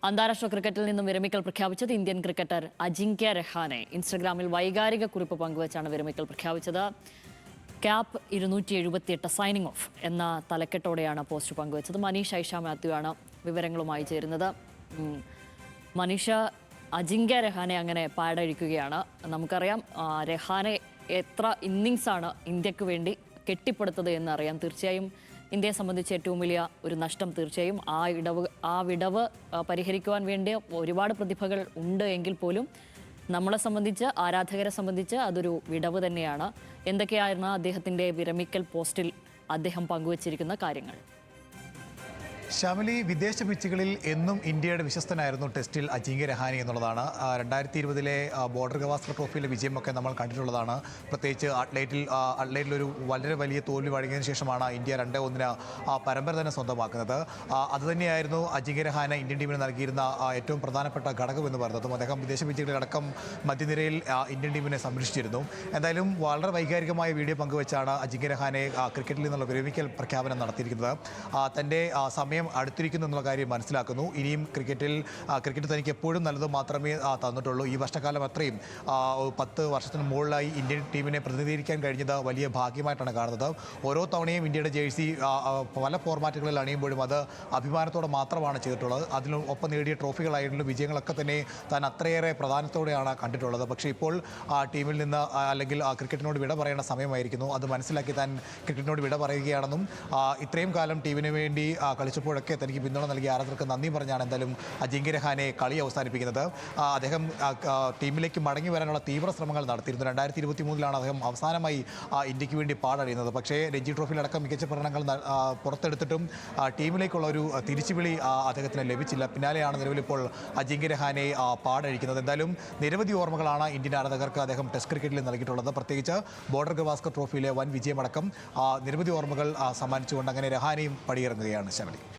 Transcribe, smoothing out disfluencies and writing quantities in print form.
അന്താരാഷ്ട്ര ക്രിക്കറ്റിൽ നിന്നും വിരമിക്കൽ പ്രഖ്യാപിച്ചത് ഇന്ത്യൻ ക്രിക്കറ്റർ അജിങ്ക്യ രഹാനെ ഇൻസ്റ്റഗ്രാമിൽ വൈകാരിക കുറിപ്പ് പങ്കുവച്ചാണ് വിരമിക്കൽ പ്രഖ്യാപിച്ചത്. ക്യാപ്പ് 278 സൈനിങ് ഓഫ് എന്ന തലക്കെട്ടോടെയാണ് പോസ്റ്റ് പങ്കുവച്ചത്. മനീഷ് ഐഷ മാത്യു ആണ് വിവരങ്ങളുമായി ചേരുന്നത്. മനീഷ, അജിങ്ക്യ രഹാനെ അങ്ങനെ പാടഴിക്കുകയാണ്. നമുക്കറിയാം രഹാനെ എത്ര ഇന്നിങ്സാണ് ഇന്ത്യക്ക് വേണ്ടി കെട്ടിപ്പടുത്തത് എന്നറിയാം. തീർച്ചയായും ഇന്ത്യയെ സംബന്ധിച്ച് ഏറ്റവും വലിയ ഒരു നഷ്ടം തീർച്ചയായും ആ വിടവ് പരിഹരിക്കുവാൻ വേണ്ടി ഒരുപാട് പ്രതിഭകൾ ഉണ്ട് എങ്കിൽ പോലും നമ്മളെ സംബന്ധിച്ച്, ആരാധകരെ സംബന്ധിച്ച് അതൊരു വിടവ് തന്നെയാണ്. എന്തൊക്കെയായിരുന്നു അദ്ദേഹത്തിൻ്റെ വിരമിക്കൽ പോസ്റ്റിൽ അദ്ദേഹം പങ്കുവച്ചിരിക്കുന്ന കാര്യങ്ങൾ? ഷാമിലി, വിദേശ പിച്ചുകളിൽ എന്നും ഇന്ത്യയുടെ വിശ്വസ്തനായിരുന്നു ടെസ്റ്റിൽ അജിങ്ക്യ രഹാനെ എന്നുള്ളതാണ്. 2020 ബോർഡർ ഗവാസ്കർ ട്രോഫിയിലെ വിജയമൊക്കെ നമ്മൾ കണ്ടിട്ടുള്ളതാണ്. പ്രത്യേകിച്ച് അഡ്ലൈഡിലൊരു വളരെ വലിയ തോൽവി വഴങ്ങിയതിനു ശേഷമാണ് ഇന്ത്യ 2-1 പരമ്പര തന്നെ സ്വന്തമാക്കുന്നത്. അതുതന്നെയായിരുന്നു അജിങ്ക്യ രഹാനെ ഇന്ത്യൻ ടീമിന് നൽകിയിരുന്ന ഏറ്റവും പ്രധാനപ്പെട്ട ഘടകം എന്ന് പറയുന്നതും. അദ്ദേഹം വിദേശ പിച്ചുകളിലടക്കം മധ്യനിരയിൽ ഇന്ത്യൻ ടീമിനെ സംരക്ഷിച്ചിരുന്നു. എന്തായാലും വളരെ വൈകാരികമായ വീഡിയോ പങ്കുവച്ചാണ് അജിങ്ക്യ രഹാനെ ക്രിക്കറ്റിൽ നിന്നുള്ള വിരമിക്കൽ പ്രഖ്യാപനം നടത്തിയിരിക്കുന്നത്. തൻ്റെ സമയം അടുത്തിരിക്കുന്നു എന്നുള്ള കാര്യം മനസ്സിലാക്കുന്നു. ഇനിയും ക്രിക്കറ്റ് തനിക്ക് എപ്പോഴും നല്ലത് മാത്രമേ തന്നിട്ടുള്ളൂ. ഈ വർഷക്കാലം അത്രയും 10 വർഷത്തിന് മുകളിലായി ഇന്ത്യൻ ടീമിനെ പ്രതിനിധീകരിക്കാൻ കഴിഞ്ഞത് വലിയ ഭാഗ്യമായിട്ടാണ് കാണുന്നത്. ഓരോ തവണയും ഇന്ത്യയുടെ ജേഴ്സി പല ഫോർമാറ്റുകളിൽ അണിയുമ്പോഴും അത് അഭിമാനത്തോടെ മാത്രമാണ് ചെയ്തിട്ടുള്ളത്. അതിനൊപ്പം നേടിയ ട്രോഫികളായിട്ടുള്ള വിജയങ്ങളൊക്കെ തന്നെ താൻ അത്രയേറെ പ്രാധാന്യത്തോടെയാണ് കണ്ടിട്ടുള്ളത്. പക്ഷേ ഇപ്പോൾ ടീമിൽ നിന്ന് അല്ലെങ്കിൽ ക്രിക്കറ്റിനോട് വിട പറയേണ്ട സമയമായിരിക്കുന്നു. അത് മനസ്സിലാക്കി താൻ ക്രിക്കറ്റിനോട് വിട പറയുകയാണെന്നും ഇത്രയും കാലം ടീമിന് വേണ്ടി കളിച്ചപ്പോഴൊക്കെ തനിക്ക് പിന്തുണ നൽകിയ ആരാധകർക്ക് നന്ദി പറഞ്ഞാണ് എന്തായാലും അജിങ്ക്യ രഹാനെ കളി അവസാനിപ്പിക്കുന്നത്. അദ്ദേഹം ടീമിലേക്ക് മടങ്ങി വരാനുള്ള തീവ്ര ശ്രമങ്ങൾ നടത്തിയിരുന്നു. 2023 അദ്ദേഹം അവസാനമായി ഇന്ത്യക്ക് വേണ്ടി പാടറിയുന്നത്. പക്ഷേ രഞ്ജി ട്രോഫിയിലടക്കം മികച്ച പ്രകടനങ്ങൾ പുറത്തെടുത്തിട്ടും ടീമിലേക്കുള്ള ഒരു തിരിച്ചുവിളി അദ്ദേഹത്തിന് ലഭിച്ചില്ല. പിന്നാലെയാണ് നിലവിലിപ്പോൾ അജിങ്ക്യ രഹാനെ പാടഴിക്കുന്നത്. എന്തായാലും നിരവധി ഓർമ്മകളാണ് ഇന്ത്യൻ ആരാധകർക്ക് അദ്ദേഹം ടെസ്റ്റ് ക്രിക്കറ്റിൽ നൽകിയിട്ടുള്ളത്. പ്രത്യേകിച്ച് ബോർഡർ ഗവാസ്കർ ട്രോഫിയിലെ വൻ വിജയമടക്കം നിരവധി ഓർമ്മകൾ സമ്മാനിച്ചുകൊണ്ട് അങ്ങനെ രഹാനെയും പടിയിറങ്ങുകയാണ് ശബരി.